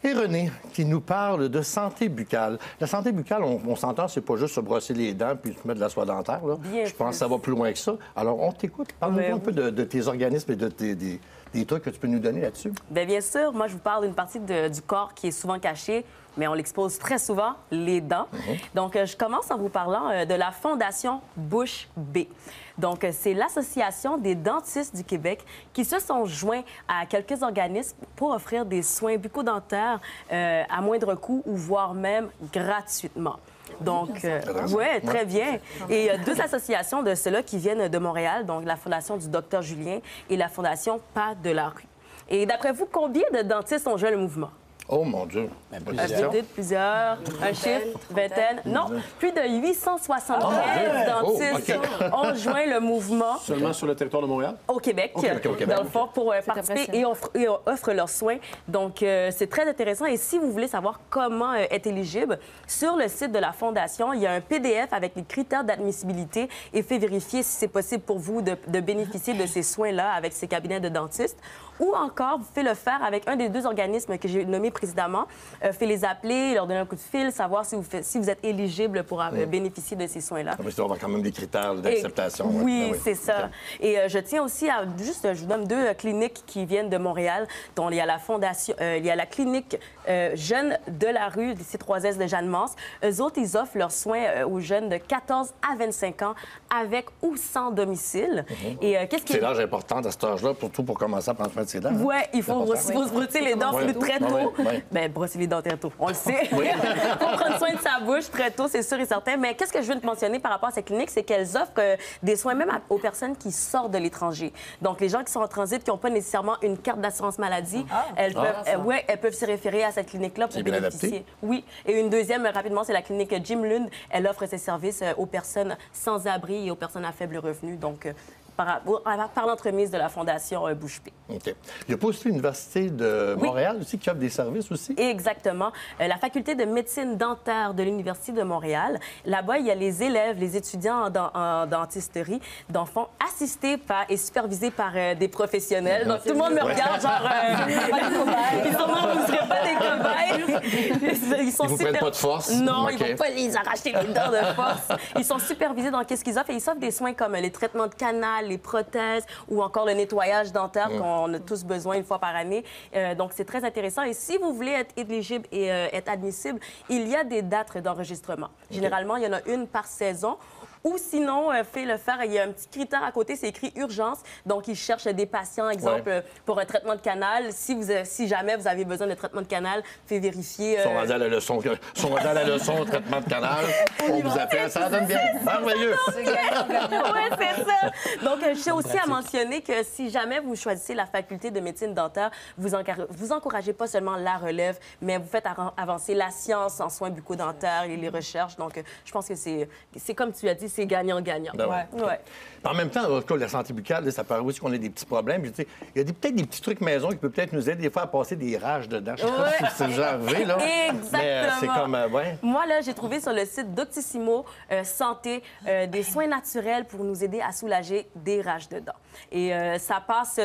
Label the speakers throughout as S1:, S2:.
S1: Et René, qui nous parle de santé buccale. La santé buccale, on s'entend, c'est pas juste se brosser les dents puis se mettre de la soie dentaire. Là. Je pense que ça va plus loin que ça. Alors, on t'écoute. Parle-nous un peu de tes organismes et des trucs que tu peux nous donner là-dessus.
S2: Bien sûr, moi, je vous parle d'une partie du corps qui est souvent cachée, mais on l'expose très souvent, les dents. Donc, je commence en vous parlant de la Fondation Bouche Bée. Donc, c'est l'Association des dentistes du Québec qui se sont joints à quelques organismes pour offrir des soins bucco-dentaires à moindre coût ou voire même gratuitement. Donc, oui, très bien. Et il y a deux associations de ceux-là qui viennent de Montréal, donc la Fondation du Dr Julien et la Fondation Pas de la rue. Et d'après vous, combien de dentistes ont joint le mouvement?
S1: Oh, mon Dieu!
S2: Plusieurs. Un chiffre, vingtaine. Non, plus de 875 dentistes ont joint le mouvement.
S3: Seulement sur le territoire de Montréal?
S2: Au Québec, dans le fond, pour participer et offrent leurs soins. Donc, c'est très intéressant. Et si vous voulez savoir comment être éligible, sur le site de la Fondation, il y a un PDF avec les critères d'admissibilité et fait vérifier si c'est possible pour vous de bénéficier de ces soins-là avec ces cabinets de dentistes. Ou encore, vous pouvez le faire avec un des deux organismes que j'ai nommés précédemment. Fait les appeler, leur donner un coup de fil, savoir si vous êtes éligible pour bénéficier de ces soins-là.
S1: Il doit y avoir quand même des critères d'acceptation.
S2: Oui, c'est ça. Et je tiens aussi à je vous donne deux cliniques qui viennent de Montréal, dont il y a la Fondation, il y a la clinique Jeunes de la rue, des C3S de Jeanne-Mance. Eux autres, ils offrent leurs soins aux jeunes de 14 à 25 ans avec ou sans domicile. Et qu'est-ce qui
S1: C'est l'âge important à cet âge-là, surtout pour commencer à prendre soin de ses dents.
S2: Oui, il faut se brosser les dents très tôt. Bien, brosser les dents très tôt, on le sait. Il faut prendre soin de sa bouche très tôt, c'est sûr et certain. Mais qu'est-ce que je veux te mentionner par rapport à ces cliniques, c'est qu'elles offrent des soins même aux personnes qui sortent de l'étranger. Donc, les gens qui sont en transit, qui n'ont pas nécessairement une carte d'assurance maladie, elles peuvent se référer à cette clinique-là pour bénéficier. Oui. Et une deuxième, rapidement, c'est la clinique Jim Lund. Elle offre ses services aux personnes sans abri et aux personnes à faible revenu. Donc, par l'entremise de la Fondation Bouche Bée.
S1: OK. Il n'y a pas aussi l'Université de Montréal aussi qui offre des services aussi?
S2: Exactement. La Faculté de médecine dentaire de l'Université de Montréal. Là-bas, il y a les élèves, les étudiants en dentisterie, d'enfants assistés et supervisés par des professionnels. Donc, tout le monde me regarde, genre... Sûrement, vous ne serez pas des cobayes. Ils
S1: vous prennent pas de force?
S2: Non, ils ne vont pas les arracher les dents de force. Ils sont supervisés dans qu'est-ce qu'ils offrent. Et ils offrent des soins comme les traitements de canal, les prothèses ou encore le nettoyage dentaire qu'on a tous besoin une fois par année. Donc, c'est très intéressant. Et si vous voulez être éligible et être admissible, il y a des dates d'enregistrement. Généralement, il y en a une par saison. Ou sinon, fait le faire, il y a un petit critère à côté, c'est écrit urgence. Donc, ils cherchent des patients, exemple, pour un traitement de canal. Si jamais vous avez besoin de traitement de canal, fait vérifier.
S1: Ils sont rendus à la leçon, traitement de canal. On vous appelle, ça donne bien. Merveilleux.
S2: Oui, c'est ça. Donc, je tiens aussi à mentionner que si jamais vous choisissez la faculté de médecine dentaire, vous encouragez pas seulement la relève, mais vous faites avancer la science en soins bucco-dentaires et les recherches. Donc, je pense que c'est comme tu as dit, c'est gagnant-gagnant.
S1: En même temps, en cas, la santé buccale, ça paraît aussi qu'on a des petits problèmes. Il y a peut-être des petits trucs maison qui peuvent peut-être nous aider des fois à passer des rages dedans. Je sais pas si c'est déjà arrivé, là.
S2: Exactement.
S1: Mais c'est comme,
S2: Moi, là, j'ai trouvé sur le site Doctissimo Santé des soins naturels pour nous aider à soulager des rages de dents. Et ça passe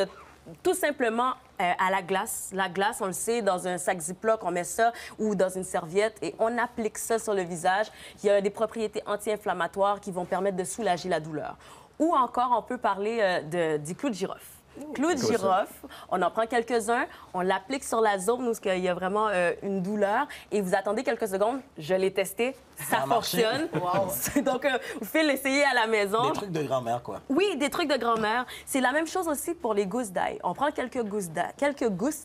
S2: tout simplement à la glace. La glace, on le sait, dans un sac Ziploc, on met ça ou dans une serviette et on applique ça sur le visage. Il y a des propriétés anti-inflammatoires qui vont permettre de soulager la douleur. Ou encore, on peut parler du clou de girofle. Clou de girofle, on en prend quelques-uns, on l'applique sur la zone où il y a vraiment une douleur et vous attendez quelques secondes. Je l'ai testé, ça fonctionne. Wow. Donc, vous faites l'essayer à la maison.
S4: Des trucs de grand-mère, quoi.
S2: Oui, des trucs de grand-mère. C'est la même chose aussi pour les gousses d'ail. On prend quelques gousses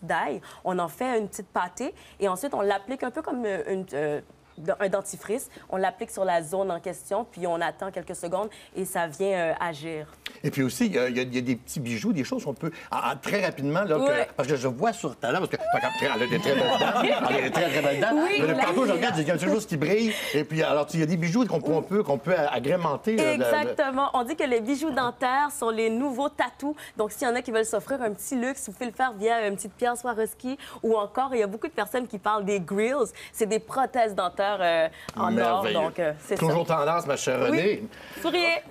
S2: d'ail, on en fait une petite pâtée et ensuite on l'applique un peu comme un dentifrice. On l'applique sur la zone en question, puis on attend quelques secondes et ça vient agir.
S1: Et puis aussi, il y a des petits bijoux, des choses qu'on peut très rapidement, là, parce que je vois sur ta dent, parce que elle a des très belles dents, elle a des très, très belles dents.
S2: Oui,
S1: mais tantôt, je regarde, il y a quelque chose qui brille. Et puis, alors, il y a des bijoux qu'on peut agrémenter.
S2: Exactement. On dit que les bijoux dentaires sont les nouveaux tatous. Donc, s'il y en a qui veulent s'offrir un petit luxe, vous pouvez le faire via une petite pierre Swarovski ou encore, il y a beaucoup de personnes qui parlent des grills. C'est des prothèses dentaires en or. Donc, c'est
S1: toujours tendance, ma chère Renée.
S2: Souriez!